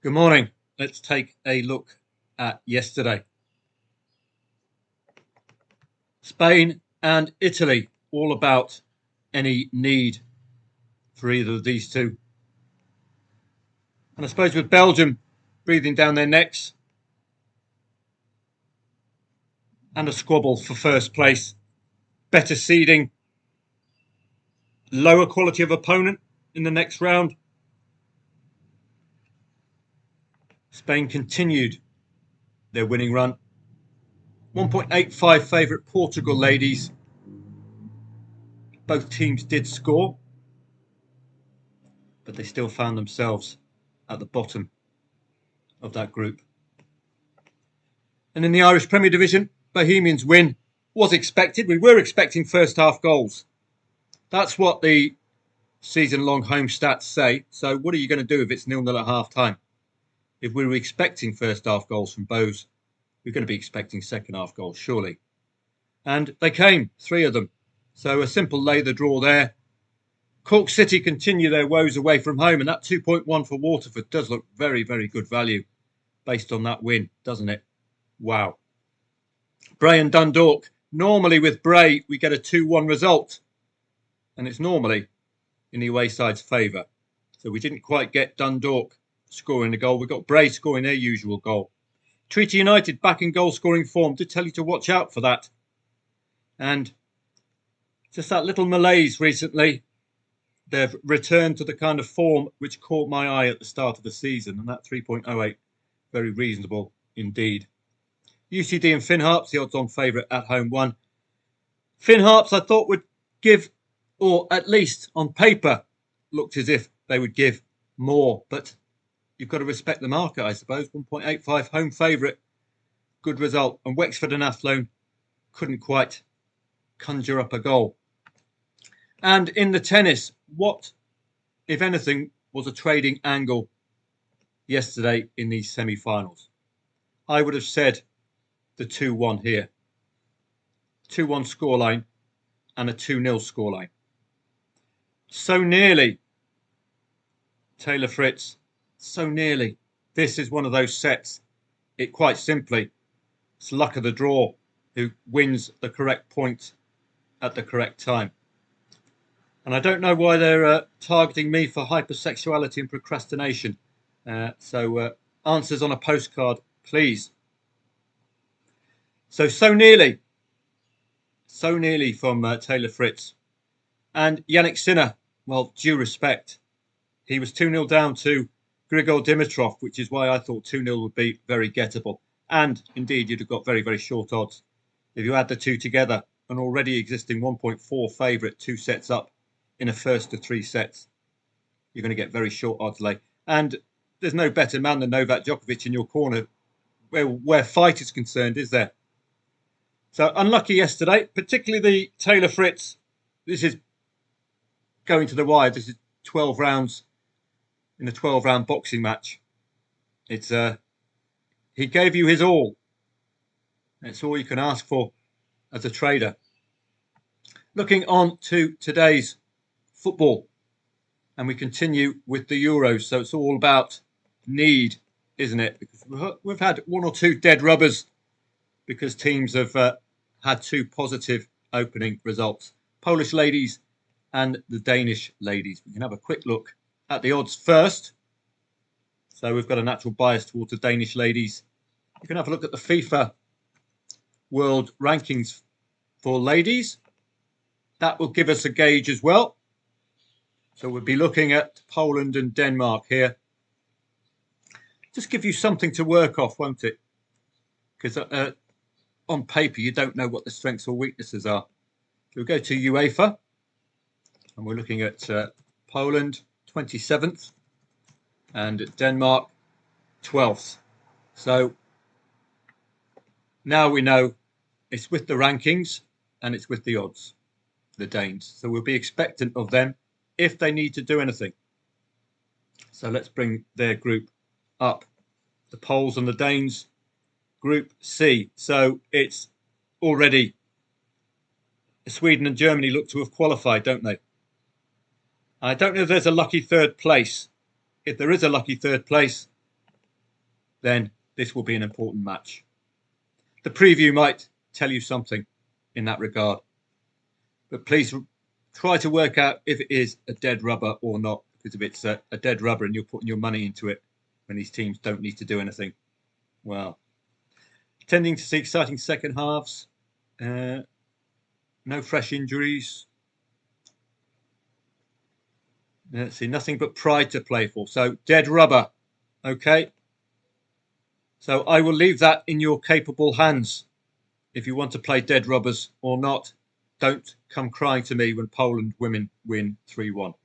Good morning. Let's take a look at yesterday. Spain and Italy, all about any need for either of these two. And I suppose with Belgium breathing down their necks and a squabble for first place, better seeding, lower quality of opponent in the next round, Spain continued their winning run. 1.85 favourite Portugal ladies. Both teams did score, but they still found themselves at the bottom of that group. And in the Irish Premier Division, Bohemians win was expected. We were expecting first half goals. That's what the season-long home stats say. So what are you going to do if it's 0-0 at half-time? If we were expecting first half goals from Bows, we're going to be expecting second half goals, surely. And they came, 3 of them. So a simple lay the draw there. Cork City continue their woes away from home, and that 2.1 for Waterford does look very, very good value based on that win, doesn't it? Wow. Bray and Dundalk. Normally with Bray, we get a 2-1 result, and it's normally in the away side's favour. So we didn't quite get Dundalk scoring the goal. We got Bray scoring their usual goal. Treaty United back in goal scoring form. Did tell you to watch out for that. And just that little malaise recently. They've returned to the kind of form which caught my eye at the start of the season, and that 3.08, very reasonable indeed. UCD and Finn Harps, the odds-on favourite at home won. Finn Harps, I thought would give, or at least on paper, looked as if they would give more, but you've got to respect the market, I suppose. 1.85 home favourite, good result. And Wexford and Athlone couldn't quite conjure up a goal. And in the tennis, what, if anything, was a trading angle yesterday in these semi-finals? I would have said the 2-1 here. 2-1 scoreline and a 2-0 scoreline. So nearly, Taylor Fritz, so nearly. This is one of those sets. It quite simply, it's luck of the draw who wins the correct point at the correct time. And I don't know why they're targeting me for hypersexuality and procrastination. So answers on a postcard, please. So nearly from Taylor Fritz. And Yannick Sinner, well, due respect. He was 2-0 down to Grigor Dimitrov, which is why I thought 2-0 would be very gettable. And indeed, you'd have got very, very short odds. If you add the two together, an already existing 1.4 favourite, 2 sets up in a first to 3 sets, you're going to get very short odds lay. And there's no better man than Novak Djokovic in your corner where fight is concerned, is there? So unlucky yesterday, particularly the Taylor Fritz. This is going to the wire. This is 12 rounds in a 12-round boxing match. It's he gave you his all. That's all you can ask for as a trader. Looking on to today's football, and we continue with the Euros. So it's all about need, isn't it? Because we've had 1 or 2 dead rubbers because teams have had 2 positive opening results. Polish ladies and the Danish ladies. We can have a quick look at the odds first. So we've got a natural bias towards the Danish ladies. You can have a look at the FIFA World Rankings for ladies. That will give us a gauge as well. So we'll be looking at Poland and Denmark here. Just give you something to work off, won't it? Because on paper, you don't know what the strengths or weaknesses are. We'll go to UEFA. And we're looking at Poland, 27th. And Denmark, 12th. So now we know it's with the rankings and it's with the odds, the Danes. So we'll be expectant of them if they need to do anything. So let's bring their group up. The Poles and the Danes, Group C. So it's already Sweden and Germany look to have qualified, don't they? I don't know if there's a lucky third place. If there is a lucky third place, then this will be an important match. The preview might tell you something in that regard, but please try to work out if it is a dead rubber or not, because if it's a dead rubber and you're putting your money into it when these teams don't need to do anything, well, tending to see exciting second halves, no fresh injuries. Let's see, nothing but pride to play for. So dead rubber, okay? So I will leave that in your capable hands. If you want to play dead rubbers or not, don't come crying to me when Poland women win 3-1.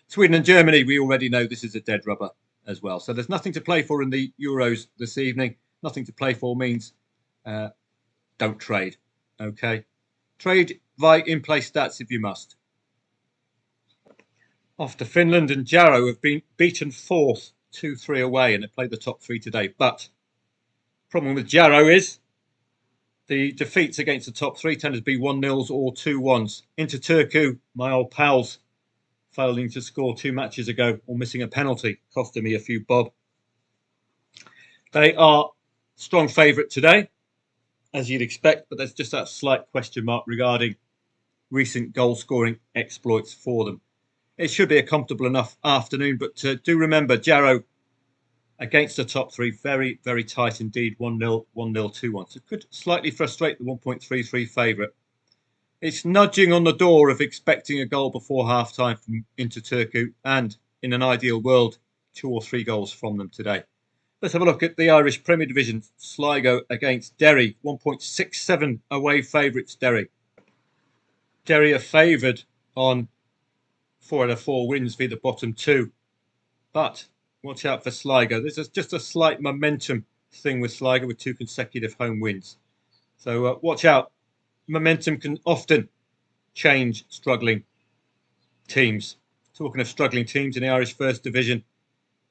Sweden and Germany, we already know this is a dead rubber as well. So there's nothing to play for in the Euros this evening. Nothing to play for means don't trade, okay? Trade via in-play stats if you must. Off to Finland, and Jaro have been beaten fourth, 2-3 away, and they played the top three today. But problem with Jaro is the defeats against the top three tend to be 1-0s or 2-1s. Into Turku, my old pals, failing to score 2 matches ago or missing a penalty, costing me a few bob. They are strong favourite today, as you'd expect, but there's just that slight question mark regarding recent goal-scoring exploits for them. It should be a comfortable enough afternoon, but do remember, Jaro against the top three, very, very tight indeed, 1-0, 1-0, 2-1. So it could slightly frustrate the 1.33 favourite. It's nudging on the door of expecting a goal before half-time from Inter Turku, and in an ideal world, 2 or 3 goals from them today. Let's have a look at the Irish Premier Division. Sligo against Derry, 1.67 away favourites, Derry. Derry are favoured on 4 out of 4 wins via the bottom 2. But watch out for Sligo. This is just a slight momentum thing with Sligo with 2 consecutive home wins. So watch out. Momentum can often change struggling teams. Talking of struggling teams in the Irish First Division,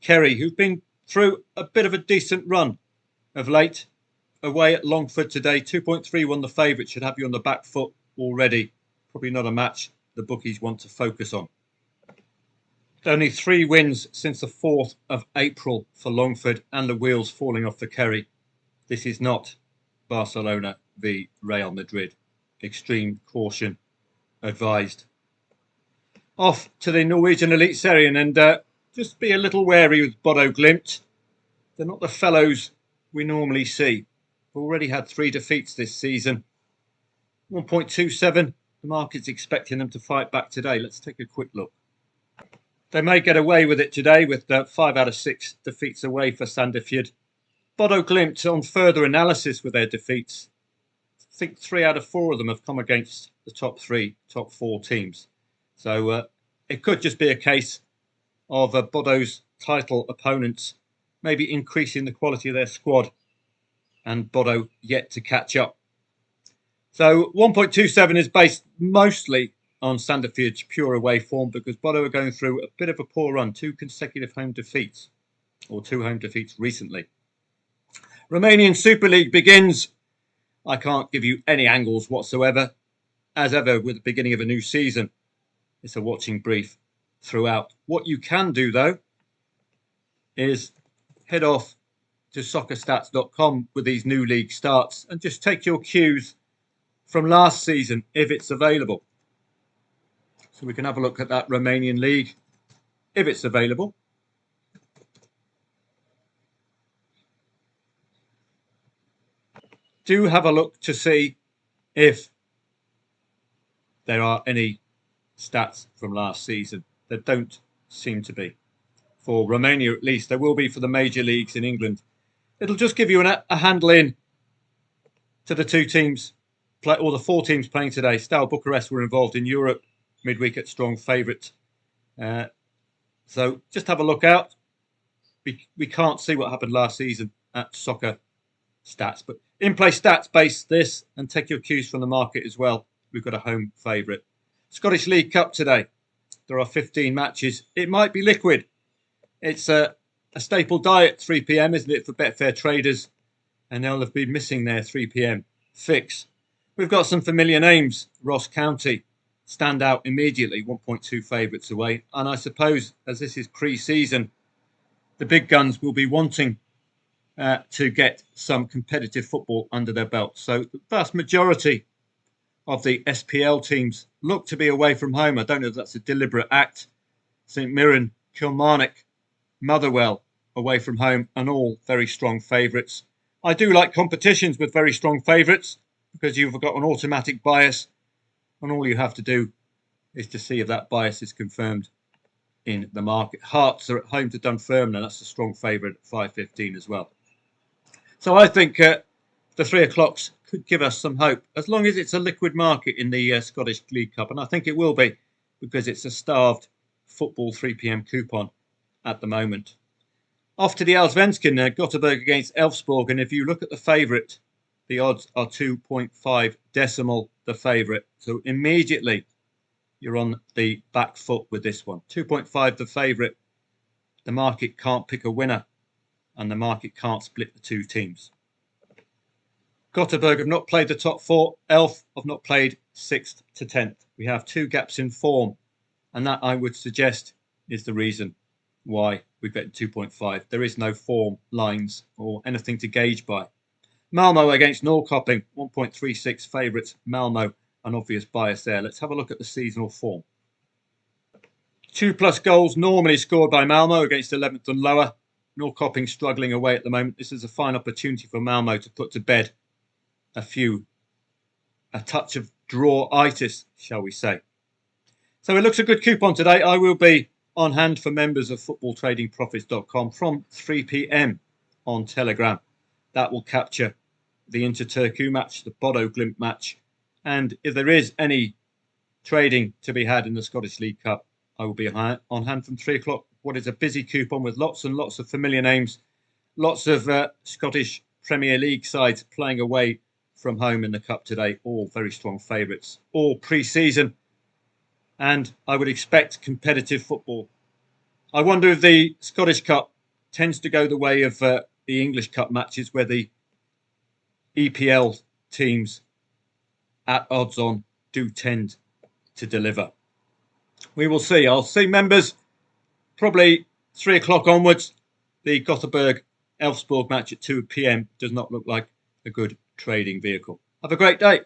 Kerry, who've been through a bit of a decent run of late, away at Longford today, 2.31 the favourite, should have you on the back foot already. Probably not a match the bookies want to focus on. Only 3 wins since the 4th of April for Longford, and the wheels falling off for Kerry. This is not Barcelona v Real Madrid. Extreme caution advised. Off to the Norwegian Elite Serie, and just be a little wary with Bodo Glimt. They're not the fellows we normally see. We've already had 3 defeats this season. 1.27. The market's expecting them to fight back today. Let's take a quick look. They may get away with it today with 5 out of 6 defeats away for Sandefjord. Bodo Glimt, on further analysis with their defeats, I think 3 out of 4 of them have come against the top 3, top 4 teams. So it could just be a case of Bodo's title opponents maybe increasing the quality of their squad, and Bodo yet to catch up. So 1.27 is based mostly on Sandefjord's pure away form, because Bodo are going through a bit of a poor run, 2 consecutive home defeats, or 2 home defeats recently. Romanian Super League begins. I can't give you any angles whatsoever. As ever with the beginning of a new season, it's a watching brief throughout. What you can do though is head off to soccerstats.com with these new league starts and just take your cues from last season if it's available. So we can have a look at that Romanian league if it's available. Do have a look to see if there are any stats from last season. There don't seem to be. For Romania at least, there will be for the major leagues in England. It'll just give you a handle in to the 2 teams, or the 4 teams playing today. Steaua Bucharest were involved in Europe midweek at strong favourite. So just have a look out. We can't see what happened last season at Soccer Stats, but in-play stats base this and take your cues from the market as well. We've got a home favourite. Scottish League Cup today. There are 15 matches. It might be liquid. It's a staple diet, 3 p.m, isn't it, for Betfair traders? And they'll have been missing their 3 p.m. fix. We've got some familiar names. Ross County stand out immediately, 1.2 favourites away. And I suppose, as this is pre-season, the big guns will be wanting to get some competitive football under their belt. So the vast majority of the SPL teams look to be away from home. I don't know if that's a deliberate act. St Mirren, Kilmarnock, Motherwell away from home, and all very strong favourites. I do like competitions with very strong favourites because you've got an automatic bias, and all you have to do is to see if that bias is confirmed in the market. Hearts are at home to Dunfermline. That's a strong favourite at 5.15 as well. So I think the 3 o'clocks could give us some hope, as long as it's a liquid market in the Scottish League Cup. And I think it will be, because it's a starved football 3 p.m. coupon at the moment. Off to the Allsvenskan, Gothenburg against Elfsborg. And if you look at the favourite, the odds are 2.5 decimal the favourite. So immediately you're on the back foot with this one. 2.5 the favourite. The market can't pick a winner, and the market can't split the two teams. Gothenburg have not played the top 4. Elf have not played 6th to 10th. We have 2 gaps in form, and that, I would suggest, is the reason why we bet 2.5. There is no form lines or anything to gauge by. Malmo against Norrköping, 1.36 favourites. Malmo, an obvious bias there. Let's have a look at the seasonal form. 2+ goals normally scored by Malmo against 11th and lower. Norrköping struggling away at the moment. This is a fine opportunity for Malmo to put to bed a touch of draw-itis, shall we say. So it looks a good coupon today. I will be on hand for members of footballtradingprofits.com from 3 p.m. on Telegram. That will capture the Inter-Turku match, the Bodo Glimt match. And if there is any trading to be had in the Scottish League Cup, I will be on hand from 3 o'clock. What is a busy coupon with lots and lots of familiar names, lots of Scottish Premier League sides playing away from home in the Cup today, all very strong favourites, all pre-season, and I would expect competitive football. I wonder if the Scottish Cup tends to go the way of the English Cup matches, where the EPL teams at odds on do tend to deliver. We will see. I'll see members probably 3 o'clock onwards. The Gothenburg Elfsborg match at 2 p.m. does not look like a good trading vehicle. Have a great day.